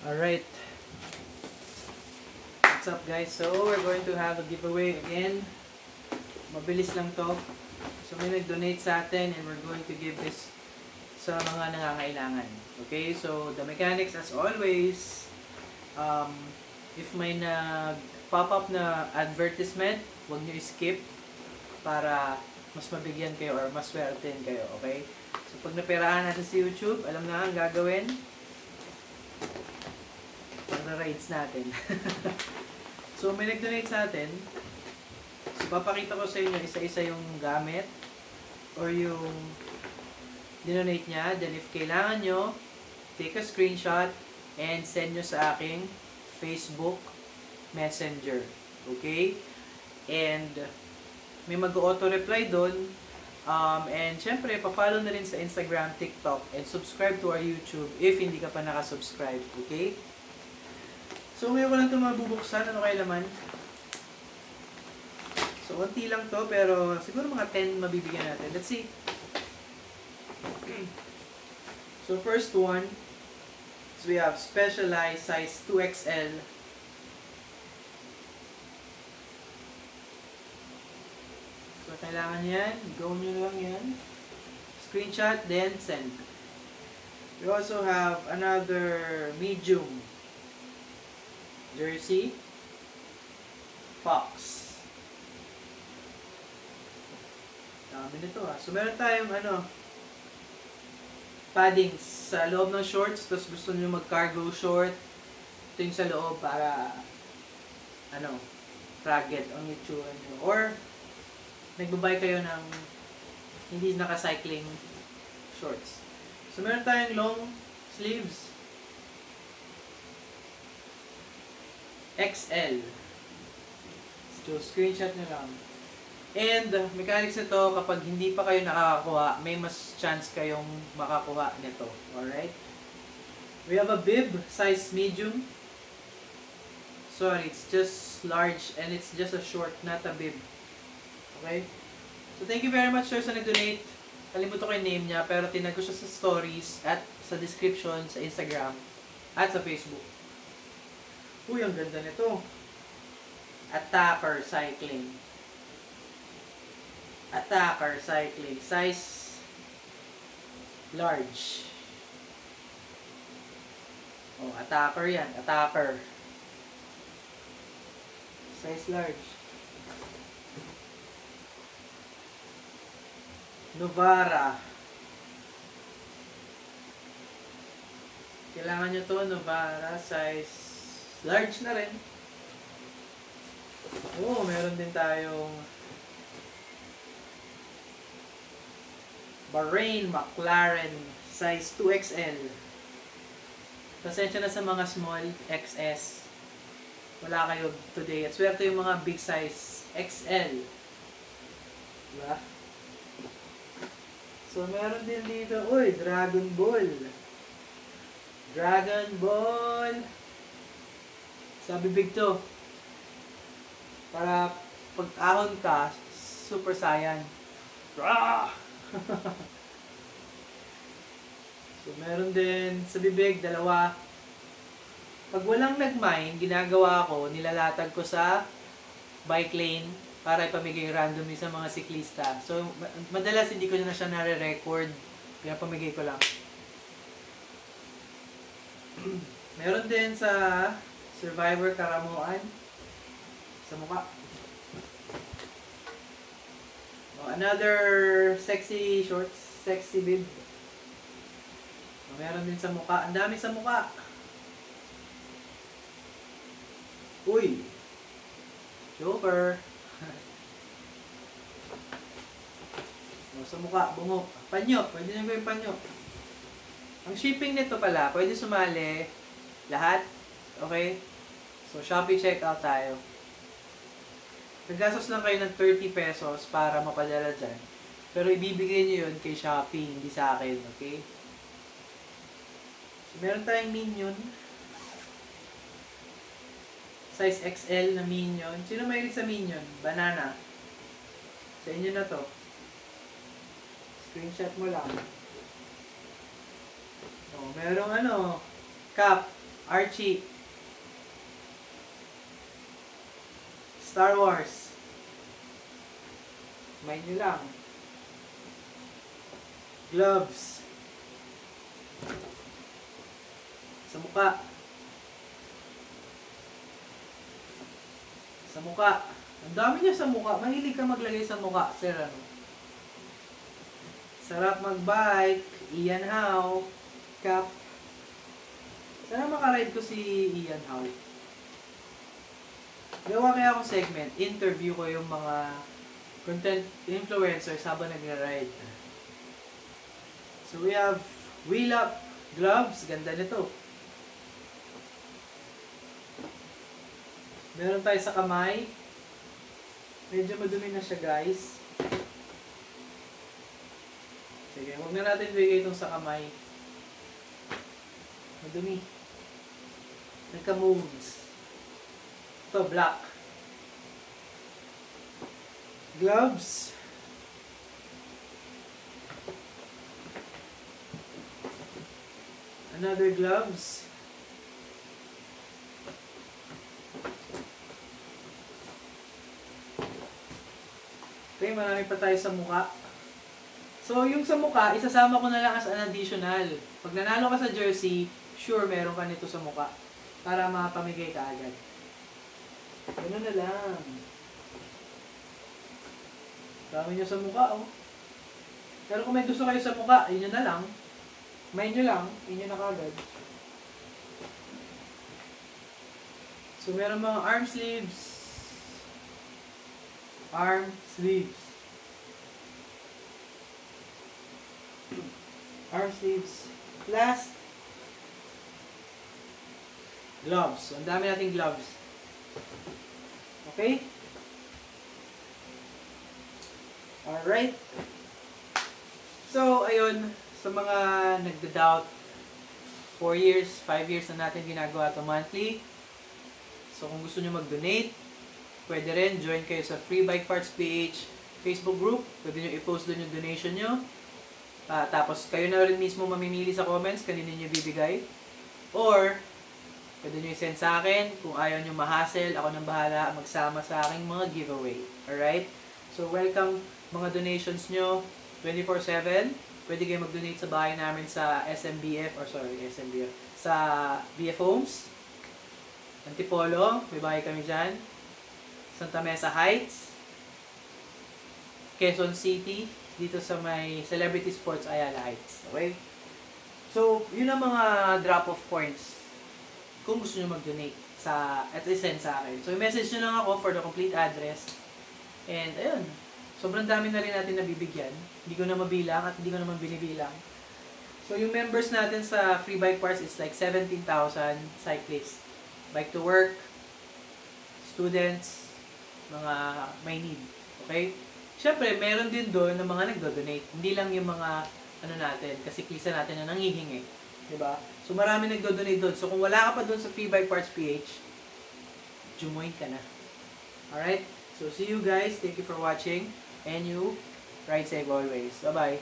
Alright, what's up guys? So we're going to have a giveaway again. Mabilis lang to. So may nag-donate sa atin and we're going to give this sa mga nangangailangan. Okay, so the mechanics as always, if may nag-pop up na advertisement, huwag nyo skip para mas mabigyan kayo or mas swertein kayo. Okay, so pag napirahan natin si YouTube, alam na ang gagawin. Pag-raids natin. So may nag-donate sa atin. So papakita ko sa inyo isa-isa yung gamit or yung dinonate niya. Then if kailangan nyo, take a screenshot and send nyo sa aking Facebook Messenger. Okay? And may mag-auto-reply doon. And syempre, pa-follow na rin sa Instagram, TikTok, and subscribe to our YouTube if hindi ka pa nakasubscribe. Okay? So ngayon ko lang ito mabubuksan. Ano kaya laman? So konti lang to pero siguro mga 10 mabibigyan natin. Let's see. Okay. So first one, so we have Specialized size 2XL. So kailangan yan. Go nyo lang yan. Screenshot, then send. We also have another medium jersey. Fox. Dami nito ah. So meron tayong paddings sa loob ng shorts. Tapos gusto nyo mag-cargo short. Ito yung sa loob para rugged ang itsura nyo. Or nagbabay kayo ng hindi naka-cycling shorts. So meron tayong long sleeves. XL. So screenshot nyo lang. And mechanics nito, kapag hindi pa kayo nakakakuha, may mas chance kayong makakuha nito. Alright? We have a bib, size medium. Sorry, it's just large and it's just a short, not a bib. Okay? So thank you very much sir sa nag-donate. Kalimutan ko yung name niya, pero tinag ko siya sa stories at sa description sa Instagram at sa Facebook. Uy, ang ganda nito. Attacker Cycling. Attacker Cycling. Size large. Oh, Attacker yan. Attacker. Size large. Novara. Kailangan nyo to, Novara. Size large na rin. Oh, meron din tayong Bahrain McLaren size 2XL. Pasensya na sa mga small XS. Wala kayo today. At swerte yung mga big size XL. Diba? So, meron din dito. Uy, Dragon Ball. Dragon Ball. Sa bibig to. Para pag ahon ka, Super Saiyan. So, meron din sa bibig, dalawa. Pag walang nag-mine, ginagawa ko, nilalatag ko sa bike lane para ipamigay randomly sa mga siklista. So, madalas hindi ko na siya nare-record. Pinapamigay ko lang. Meron din sa Survivor Karamuan sa mukha. Oh, another sexy shorts, sexy bib. Oh, meron din sa mukha. Ang dami sa mukha. Uy! Joker! Oh, sa mukha, bungo. Panyo. Pwede nyo gawin panyo. Ang shipping nito pala, pwede sumali lahat. Okay? So, Shopee checkout tayo. Naggastos lang kayo ng 30 pesos para mapadala dyan. Pero ibibigay nyo yun kay Shopee, hindi sa akin. Okay? So, meron tayong Minion. Size XL na Minion. Sino mahilig sa Minion? Banana. Sa inyo na to. Screenshot mo lang. Oh, merong cap. Archie. Star Wars. May nyo lang. Gloves. Sa mukha. Sa mukha. Ang dami niya sa mukha. Mahilig ka maglagay sa mukha, sir. Ano? Sarap magbike. Ian Howe. Cap. Sana makaride ko si Ian Howe. Gawa kaya akong segment. Interview ko yung mga content influencers habang nagra-ride. So we have Wheel Up gloves. Ganda nito. Meron tayo sa kamay. Medyo madumi na siya, guys. Sige, huwag na natin bigay itong sa kamay. Madumi. Nagka-moves. Ito, black. Gloves. Another gloves. Okay, marami pa tayo sa mukha. So, yung sa mukha, isasama ko na lang as an additional. Pag nanalo ka sa jersey, sure, meron ka nito sa mukha. Para makapamigay ka agad. Ganun na lang. Dami nyo sa mukha, oh. Pero kung may gusto kayo sa mukha, yun na lang. May nyo lang, yun na kagad. So, meron mga arm sleeves. Arm sleeves. Arm sleeves. Last, gloves. So, ang dami nating gloves. Okay? Alright. So, ayun. Sa mga nagda-doubt, 4 years, 5 years na natin ginagawa ito monthly. So, kung gusto nyo mag-donate, pwede rin. Join kayo sa Free Bike Parts PH Facebook group. Pwede nyo i-post doon yung donation nyo. Tapos, kayo na rin mismo mamimili sa comments kanino nyo bibigay. Or, pwede nyo i-send sa akin. Kung ayaw nyo ma-hassle, ako nang bahala magsama sa aking mga giveaway. Alright? So, welcome mga donations nyo 24/7. Pwede kayo mag-donate sa bahay namin sa SMBF, sa BF Homes. Antipolo, may bahay kami dyan. Santa Mesa Heights. Quezon City, dito sa may Celebrity Sports Ayala Heights. Okay? So, yun ang mga drop-off points kung gusto nyo mag-donate at i-send sa akin. So, i-message nyo lang ako for the complete address. And, ayun. Sobrang dami na rin natin nabibigyan. Hindi ko na mabilang at hindi ko naman binibilang. So, yung members natin sa Free Bike Parts is like 17,000 cyclists. Bike to work, students, mga may need. Okay? Siyempre, meron din doon ng mga nagdo-donate. Hindi lang yung mga, natin, kasi klisa natin na nangihingi. Diba? So, marami nagdo-donate doon. So, kung wala ka pa doon sa Free Bike Parts PH, jumoin ka na. Alright? So, see you guys. Thank you for watching. And you ride safe always. Bye-bye.